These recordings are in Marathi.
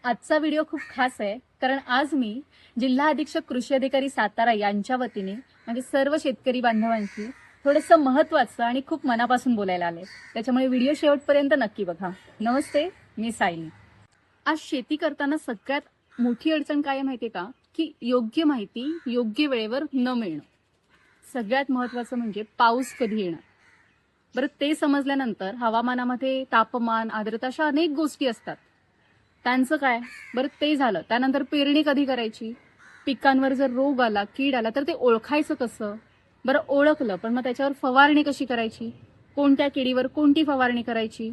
आजचा व्हिडिओ खूप खास आहे कारण आज मी जिल्हा अधीक्षक कृषी अधिकारी सातारा यांच्या वतीने म्हणजे सर्व शेतकरी बांधवांशी थोडंसं महत्त्वाचं आणि खूप मनापासून बोलायला आले. त्याच्यामुळे व्हिडिओ शेवटपर्यंत नक्की बघा. नमस्ते, मी सायली. आज शेती करताना सगळ्यात मोठी अडचण काय माहितीये का, की योग्य माहिती योग्य वेळेवर न मिळणं. सगळ्यात महत्त्वाचं म्हणजे पाऊस कधी येणार. बरं, ते समजल्यानंतर हवामानामध्ये तापमान, आर्द्रता अशा अनेक गोष्टी असतात. त्यांचं काय? बरं, ते झालं. त्यानंतर पेरणी कधी करायची, पिकांवर जर रोग आला, कीड आला तर ते ओळखायचं कसं? बरं, ओळखलं पण मग त्याच्यावर फवारणी कशी करायची, कोणत्या किडीवर कोणती फवारणी करायची,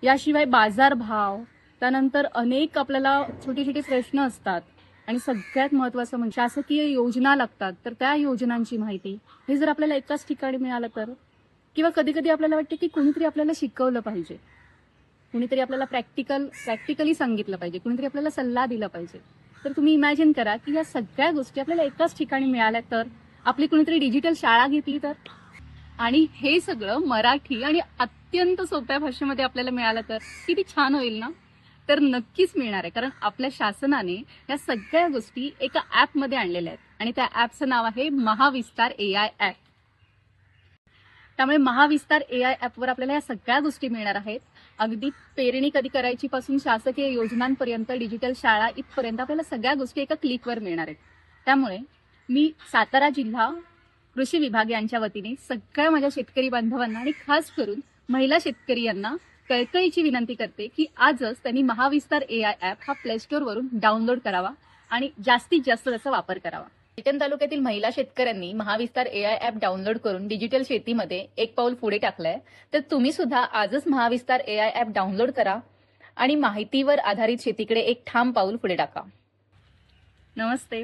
याशिवाय बाजारभाव, त्यानंतर अनेक आपल्याला छोटे छोटे प्रश्न असतात. आणि सगळ्यात महत्त्वाचं म्हणजे शासकीय योजना लागतात, तर त्या योजनांची माहिती हे जर आपल्याला एकाच ठिकाणी मिळालं तर, किंवा कधी कधी आपल्याला वाटते की कुणीतरी आपल्याला शिकवलं पाहिजे, कुणीतरी आपल्याला प्रॅक्टिकली सांगितलं पाहिजे, कुणीतरी आपल्याला सल्ला दिला पाहिजे. तर तुम्ही इमॅजिन करा की या सगळ्या गोष्टी आपल्याला एकाच ठिकाणी मिळाल्या तर, आपली कुणीतरी डिजिटल शाळा घेतली तर, आणि हे सगळं मराठी आणि अत्यंत सोप्या भाषेमध्ये आपल्याला मिळालं तर किती छान होईल ना. तर नक्कीच मिळणार आहे, कारण आपल्या शासनाने या सगळ्या गोष्टी एका ऍपमध्ये आणलेल्या आहेत आणि त्या ऍपचं नाव आहे महाविस्तार AI ऍप. त्यामुळे महाविस्तार AI ऍपवर आपल्याला या सगळ्या गोष्टी मिळणार आहेत. अगदी पेरणी कधी करायची पासून शासकीय योजनांपर्यंत, डिजिटल शाळा इथपर्यंत आपल्याला सगळ्या गोष्टी एका क्लिकवर मिळणार आहेत. त्यामुळे मी सातारा जिल्हा कृषी विभाग यांच्या वतीने सगळ्या माझ्या शेतकरी बांधवांना आणि खास करून महिला शेतकरी यांना कळकळीची विनंती करते की आजच त्यांनी महाविस्तार AI ऍप हा प्ले स्टोअर वरून डाउनलोड करावा आणि जास्तीत जास्त त्याचा वापर करावा. पैठण तालुक्यातील महिला शेतकऱ्यांनी महाविस्तार AI ऍप डाउनलोड करून डिजिटल शेतीमध्ये एक पाऊल पुढे टाकलंय. तर तुम्ही सुद्धा आजच महाविस्तार AI ऍप डाउनलोड करा आणि माहितीवर आधारित शेतीकडे एक ठाम पाऊल पुढे टाका. नमस्ते.